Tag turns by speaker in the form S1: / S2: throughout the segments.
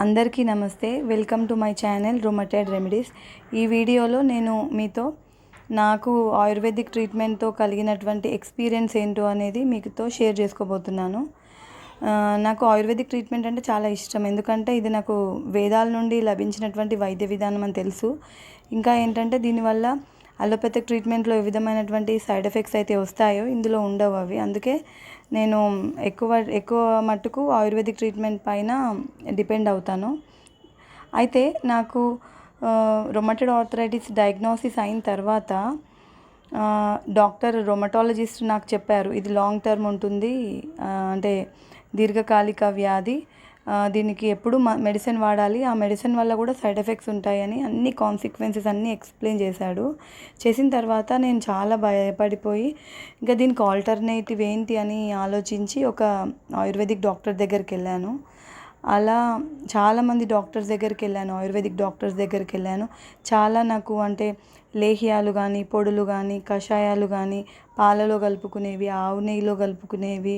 S1: అందరికీ నమస్తే. Welcome to my channel rheumatoid remedies. ఈ వీడియోలో నేను మీతో నాకు ఆయుర్వేదిక్ ట్రీట్మెంట్తో కలిగినటువంటి ఎక్స్పీరియన్స్ ఏంటో అనేది మీతో షేర్ చేసుకోబోతున్నాను. నాకు ఆయుర్వేదిక్ ట్రీట్మెంట్ అంటే చాలా ఇష్టం. ఎందుకంటే ఇది నాకు వేదాల నుండి లభించినటువంటి వైద్య విధానం అని తెలుసు. ఇంకా ఏంటంటే దీనివల్ల అలోపతిక్ ట్రీట్మెంట్లో ఏ విధమైనటువంటి సైడ్ ఎఫెక్ట్స్ అయితే వస్తాయో ఇందులో ఉండవు అవి. అందుకే నేను ఎక్కువ మట్టుకు ఆయుర్వేదిక్ ట్రీట్మెంట్ పైన డిపెండ్ అవుతాను. అయితే నాకు రొమటైడ్ ఆర్థరైటిస్ డయాగ్నోసిస్ అయిన తర్వాత డాక్టర్ రొమటాలజిస్ట్ నాకు చెప్పారు, ఇది లాంగ్ టర్మ్ ఉంటుంది, అంటే దీర్ఘకాలిక వ్యాధి, దీనికి ఎప్పుడు మెడిసిన్ వాడాలి, ఆ మెడిసిన్ వల్ల కూడా సైడ్ ఎఫెక్ట్స్ ఉంటాయని అన్ని కాన్సిక్వెన్సెస్ అన్నీ ఎక్స్ప్లెయిన్ చేశాడు. చేసిన తర్వాత నేను చాలా భయపడిపోయి ఇంకా దీనికి ఆల్టర్నేటివ్ ఏంటి అని ఆలోచించి ఒక ఆయుర్వేదిక్ డాక్టర్ దగ్గరికి వెళ్ళాను. అలా చాలామంది డాక్టర్స్ దగ్గరికి వెళ్ళాను, ఆయుర్వేదిక్ డాక్టర్స్ దగ్గరికి వెళ్ళాను. చాలా నాకు అంటే లేహ్యాలు కానీ, పొడులు కానీ, కషాయాలు కానీ, పాలలో కలుపుకునేవి, ఆవు నెయ్యిలో కలుపుకునేవి,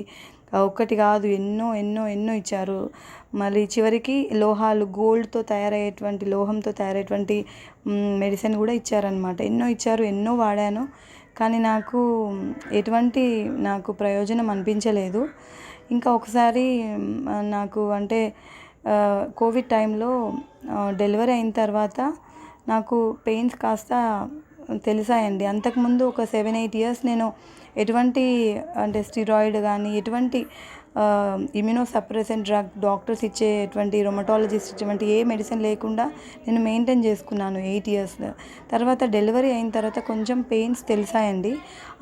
S1: ఒకటి కాదు ఎన్నో ఎన్నో ఎన్నో ఇచ్చారు. మళ్ళీ చివరికి లోహాలు, గోల్డ్తో తయారయ్యేటువంటి, లోహంతో తయారయ్యేటువంటి మెడిసిన్ కూడా ఇచ్చారనమాట. ఎన్నో ఇచ్చారు, ఎన్నో వాడాను, కానీ ఎటువంటి ప్రయోజనం అనిపించలేదు. ఇంకా ఒకసారి నాకు అంటే కోవిడ్ టైంలో డెలివరీ అయిన తర్వాత నాకు పెయిన్స్ కాస్త తెలిసాయండి. అంతకుముందు ఒక 7-8 ఇయర్స్ నేను ఎటువంటి అంటే స్టిరాయిడ్ కానీ, ఎటువంటి ఇమ్యూనో సప్రెసెంట్ డ్రగ్ డాక్టర్స్ ఇచ్చేటువంటి, రొమటాలజిస్ట్ ఇచ్చేటువంటి ఏ మెడిసిన్ లేకుండా నేను మెయింటైన్ చేసుకున్నాను 8 ఇయర్స్. తర్వాత డెలివరీ అయిన తర్వాత కొంచెం పెయిన్స్ తెలిసాయండి.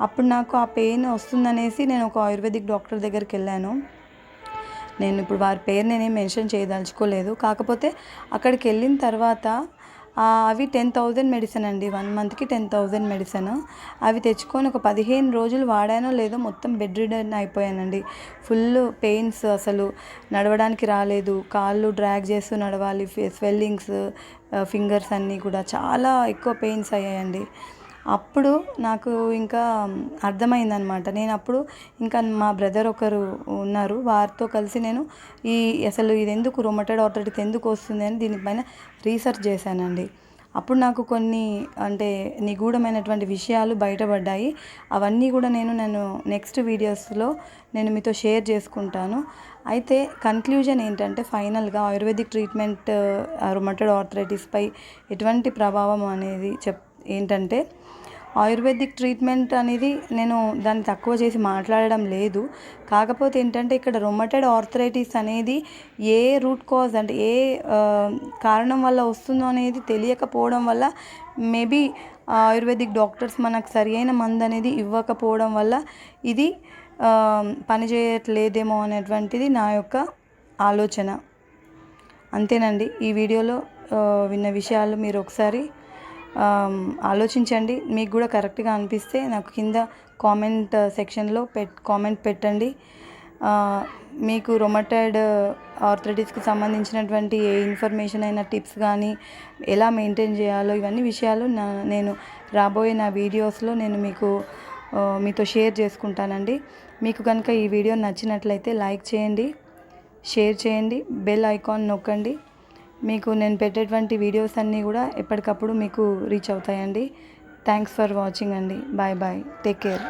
S1: అప్పుడు నాకు ఆ పెయిన్ వస్తుందనేసి నేను ఒక ఆయుర్వేదిక్ డాక్టర్ దగ్గరికి వెళ్ళాను. నేను ఇప్పుడు వారి పేరు నేనేం మెన్షన్ చేయదలుచుకోలేదు. కాకపోతే అక్కడికి వెళ్ళిన తర్వాత అవి 10,000 మెడిసిన్ అండి, 1 మంత్కి 10,000 మెడిసిన్. అవి తెచ్చుకొని ఒక 15 రోజులు వాడానో లేదో మొత్తం బెడ్ రిడన్ అయిపోయానండి. ఫుల్ పెయిన్స్, అసలు నడవడానికి రాలేదు, కాళ్ళు డ్రాగ్ చేస్తూ నడవాలి, స్వెల్లింగ్స్, ఫింగర్స్ అన్నీ కూడా చాలా ఎక్కువ పెయిన్స్ అయ్యాయండి. అప్పుడు నాకు ఇంకా అర్థమైందనమాట. నేను అప్పుడు ఇంకా మా బ్రదర్ ఒకరు ఉన్నారు, వారితో కలిసి నేను అసలు ఇది ఎందుకు రొమటైడ్ ఆర్థరైటిస్ ఎందుకు వస్తుంది అని దీనిపైన రీసెర్చ్ చేశానండి. అప్పుడు నాకు కొన్ని అంటే నిగూఢమైనటువంటి విషయాలు బయటపడ్డాయి. అవన్నీ కూడా నేను నెక్స్ట్ వీడియోస్లో నేను మీతో షేర్ చేసుకుంటాను. అయితే కన్క్లూజన్ ఏంటంటే, ఫైనల్గా ఆయుర్వేదిక్ ట్రీట్మెంట్ రొమటైడ్ ఆర్థరైటిస్పై ఎటువంటి ప్రభావం అనేది ఏంటంటే, ఆయుర్వేదిక్ ట్రీట్మెంట్ అనేది నేను దాన్ని తక్కువ చేసి మాట్లాడడం లేదు. కాకపోతే ఏంటంటే ఇక్కడ రొమటైడ్ ఆర్థరైటిస్ అనేది ఏ రూట్ కాజ్ అంటే ఏ కారణం వల్ల వస్తుందో అనేది తెలియకపోవడం వల్ల, మేబీ ఆయుర్వేదిక్ డాక్టర్స్ మనకు సరి అయిన మందు అనేది ఇవ్వకపోవడం వల్ల ఇది పనిచేయట్లేదేమో అనేటువంటిది నా యొక్క ఆలోచన. అంతేనండి. ఈ వీడియోలో విన్న విషయాలు మీరు ఒకసారి ఆలోచించండి. మీకు కూడా కరెక్ట్గా అనిపిస్తే నాకు కింద కామెంట్ సెక్షన్లో కామెంట్ పెట్టండి. మీకు రొమటైడ్ ఆర్థరైటిస్కి సంబంధించినటువంటి ఏ ఇన్ఫర్మేషన్ అయినా, టిప్స్ కానీ, ఎలా మెయింటైన్ చేయాలో, ఇవన్నీ విషయాలు నేను రాబోయే నా వీడియోస్లో నేను మీతో షేర్ చేసుకుంటానండి. మీకు కనుక ఈ వీడియో నచ్చినట్లయితే లైక్ చేయండి, షేర్ చేయండి, బెల్ ఐకాన్ నొక్కండి. మీకు నేను పెట్టేటువంటి వీడియోస్ అన్నీ కూడా ఎప్పటికప్పుడు మీకు రీచ్ అవుతాయండి. థ్యాంక్స్ ఫర్ వాచింగ్ అండి. Bye bye, take care.